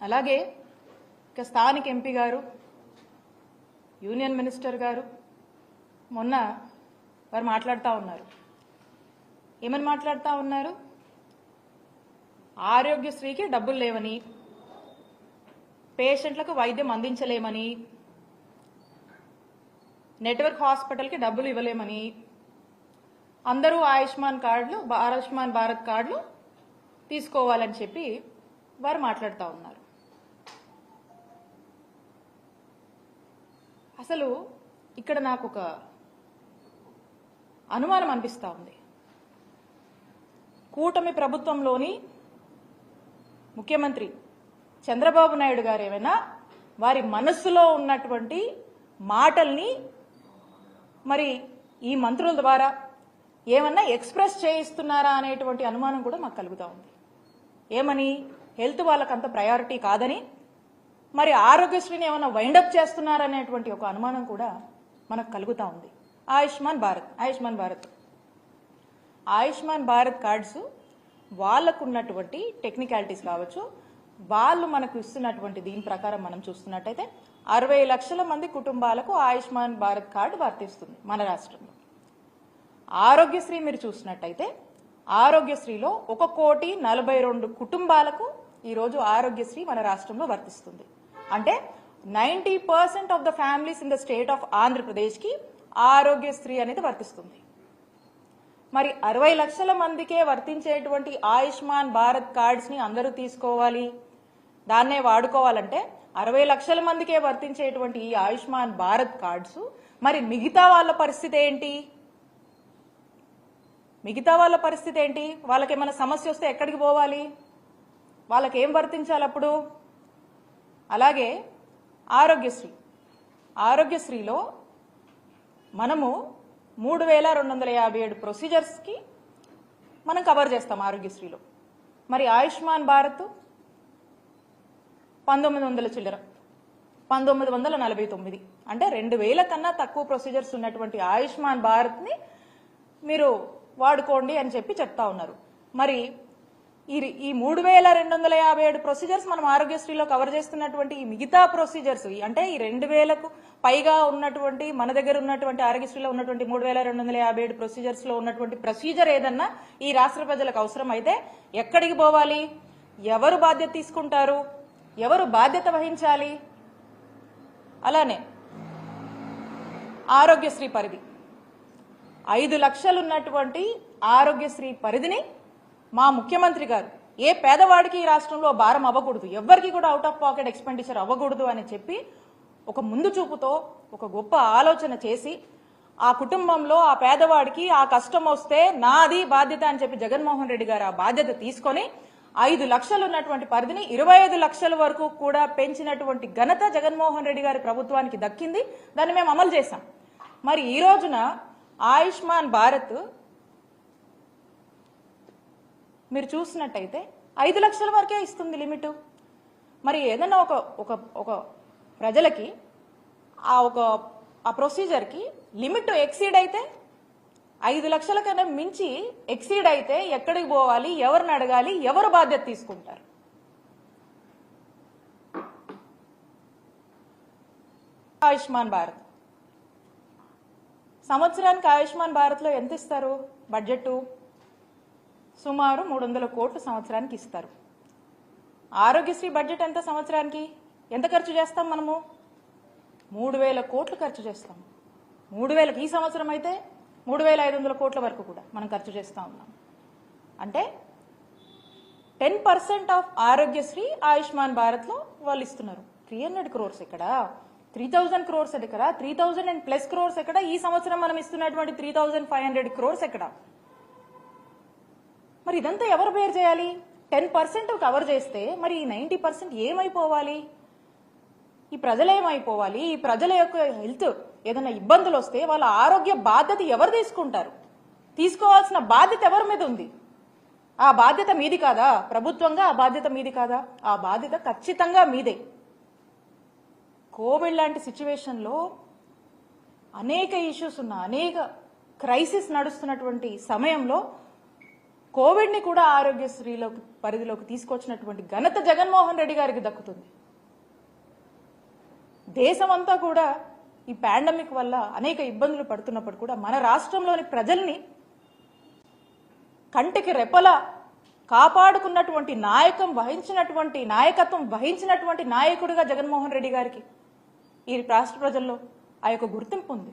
అలాగే ఇక స్థానిక ఎంపీ గారు, యూనియన్ మినిస్టర్ గారు మొన్న వారు మాట్లాడుతూ ఉన్నారు. ఏమని మాట్లాడుతూ ఉన్నారు? ఆరోగ్యశ్రీకి డబ్బులు లేవని, పేషెంట్లకు వైద్యం అందించలేమని, నెట్వర్క్ హాస్పిటల్కి డబ్బులు ఇవ్వలేమని, అందరూ ఆయుష్మాన్ భారత్ కార్డులు తీసుకోవాలని చెప్పి వారు మాట్లాడుతూ ఉన్నారు. అసలు ఇక్కడ నాకు ఒక అనుమానం అనిపిస్తూ ఉంది. కూటమి ప్రభుత్వంలోని ముఖ్యమంత్రి చంద్రబాబు నాయుడు గారు ఏమైనా వారి మనస్సులో ఉన్నటువంటి మాటల్ని మరి ఈ మంత్రుల ద్వారా ఏమన్నా ఎక్స్ప్రెస్ చేయిస్తున్నారా అనేటువంటి అనుమానం కూడా మాకు కలుగుతూ ఉంది. ఏమని? హెల్త్ వాళ్ళకంత ప్రయారిటీ కాదని, మరి ఆరోగ్యశ్రీని ఏమైనా వైండప్ చేస్తున్నారనేటువంటి ఒక అనుమానం కూడా మనకు కలుగుతూ ఉంది. ఆయుష్మాన్ భారత్ కార్డ్స్ వాళ్ళకున్నటువంటి టెక్నికాలిటీస్ కావచ్చు, వాళ్ళు మనకు ఇస్తున్నటువంటి దీని ప్రకారం మనం చూస్తున్నట్టయితే 60 లక్షల మంది కుటుంబాలకు ఆయుష్మాన్ భారత్ కార్డు వర్తిస్తుంది మన రాష్ట్రంలో. ఆరోగ్యశ్రీ మీరు చూసినట్టయితే ఆరోగ్యశ్రీలో 1,42,00,000 కుటుంబాలకు ఈరోజు ఆరోగ్యశ్రీ మన రాష్ట్రంలో వర్తిస్తుంది. అంటే 90% of the families in the state of ఆంధ్రప్రదేశ్కి ఆరోగ్యశ్రీ అనేది వర్తిస్తుంది. మరి 60 లక్షల మందికే వర్తించేటువంటి ఆయుష్మాన్ భారత్ కార్డ్స్ని అందరూ తీసుకోవాలి, దాన్నే వాడుకోవాలంటే 60 లక్షల మందికే వర్తించేటువంటి ఈ ఆయుష్మాన్ భారత్ కార్డ్స్ మరి మిగతా వాళ్ళ పరిస్థితి ఏంటి? వాళ్ళకి ఏమైనా సమస్య వస్తే ఎక్కడికి పోవాలి? వాళ్ళకి ఏం వర్తించాలి అప్పుడు? అలాగే ఆరోగ్యశ్రీలో మనము 3,257 ప్రొసీజర్స్కి మనం కవర్ చేస్తాం ఆరోగ్యశ్రీలో. మరి ఆయుష్మాన్ భారత్ 1900 చిల్లర, 1949, అంటే 2,000 కన్నా తక్కువ ప్రొసీజర్స్ ఉన్నటువంటి ఆయుష్మాన్ భారత్ని మీరు వాడుకోండి అని చెప్పి చెప్తా ఉన్నారు. మరి ఈ 3,257 ప్రొసీజర్స్ మనం ఆరోగ్యశ్రీలో కవర్ చేస్తున్నటువంటి ఈ మిగతా ప్రొసీజర్స్, అంటే ఈ 2,000కు పైగా ఉన్నటువంటి మన దగ్గర ఉన్నటువంటి ఆరోగ్యశ్రీలో ఉన్నటువంటి 3,257 ప్రొసీజర్స్ లో ఉన్నటువంటి ప్రొసీజర్ ఏదన్నా ఈ రాష్ట్ర ప్రజలకు అవసరం అయితే ఎక్కడికి పోవాలి? ఎవరు బాధ్యత తీసుకుంటారు? ఎవరు బాధ్యత వహించాలి? అలానే ఆరోగ్యశ్రీ పరిధి 5 లక్షలు ఉన్నటువంటి ఆరోగ్యశ్రీ పరిధిని మా ముఖ్యమంత్రి గారు ఏ పేదవాడికి ఈ రాష్ట్రంలో భారం అవ్వకూడదు, ఎవరికి కూడా అవుట్ ఆఫ్ పాకెట్ ఎక్స్పెండిచర్ అవ్వకూడదు అని చెప్పి ఒక ముందు చూపుతో ఒక గొప్ప ఆలోచన చేసి ఆ కుటుంబంలో ఆ పేదవాడికి ఆ కష్టం వస్తే నాది బాధ్యత అని చెప్పి జగన్మోహన్ రెడ్డి గారు ఆ బాధ్యత తీసుకొని 5 లక్షలు ఉన్నటువంటి పరిధిని 25 లక్షల వరకు కూడా పెంచినటువంటి ఘనత జగన్మోహన్ రెడ్డి గారి ప్రభుత్వానికి దక్కింది. దాన్ని మేము అమలు చేశాం. మరి ఈ రోజున ఆయుష్మాన్ భారత్ మీరు చూసినట్టయితే 5 లక్షల వరకే ఇస్తుంది లిమిట్. మరి ఏదైనా ఒక ప్రజలకి ఆ ప్రొసీజర్కి లిమిట్ ఎక్సీడ్ అయితే 5 లక్షల కన్నా మించి ఎక్సీడ్ అయితే ఎక్కడికి పోవాలి? ఎవరిని అడగాలి? ఎవరు బాధ్యత తీసుకుంటారు? ఆయుష్మాన్ భారత్ సంవత్సరానికి ఆయుష్మాన్ భారత్లో ఎంత ఇస్తారు? బడ్జెట్ సుమారు 300 కోట్లు సంవత్సరానికి ఇస్తారు. ఆరోగ్యశ్రీ బడ్జెట్ ఎంత సంవత్సరానికి? ఎంత ఖర్చు చేస్తాం మనము? 3,000 కోట్లు ఖర్చు చేస్తాం. 3,000 ఈ సంవత్సరం అయితే 3,500 కోట్ల వరకు కూడా మనం ఖర్చు చేస్తూ ఉన్నాం. అంటే 10% ఆఫ్ ఆరోగ్యశ్రీ ఆయుష్మాన్ భారత్లో వాళ్ళు ఇస్తున్నారు. 300 crores ఎక్కడ? 3,000 crores ఎక్కడ? 3,000+ crores ఎక్కడ? ఈ సంవత్సరం మనం ఇస్తున్నటువంటి 3,500 crores ఎక్కడ? మరి ఇదంతా ఎవరు బేర్ చేయాలి? 10% కవర్ చేస్తే మరి 90% ఏమైపోవాలి? ఈ ప్రజలు ఏమైపోవాలి? ఈ ప్రజల యొక్క హెల్త్ ఏదైనా ఇబ్బందులు వస్తే వాళ్ళ ఆరోగ్య బాధ్యత ఎవరు తీసుకుంటారు? తీసుకోవాల్సిన బాధ్యత ఎవరి మీద ఉంది? ఆ బాధ్యత మీది కాదా? ప్రభుత్వంగా ఆ బాధ్యత మీది కాదా? ఆ బాధ్యత ఖచ్చితంగా మీదే. కోవిడ్ లాంటి సిచ్యువేషన్లో అనేక ఇష్యూస్ ఉన్న, అనేక క్రైసిస్ నడుస్తున్నటువంటి సమయంలో కోవిడ్ని కూడా ఆరోగ్యశ్రీలోకి పరిధిలోకి తీసుకొచ్చినటువంటి ఘనత జగన్మోహన్ రెడ్డి గారికి దక్కుతుంది. దేశమంతా కూడా ఈ పాండమిక్ వల్ల అనేక ఇబ్బందులు పడుతున్నప్పుడు కూడా మన రాష్ట్రంలోని ప్రజల్ని కంటికి రెప్పలా కాపాడుకున్నటువంటి నాయకత్వం వహించినటువంటి నాయకుడిగా జగన్మోహన్ రెడ్డి గారికి ఈ రాష్ట్ర ప్రజల్లో ఆ యొక్క గుర్తింపు ఉంది.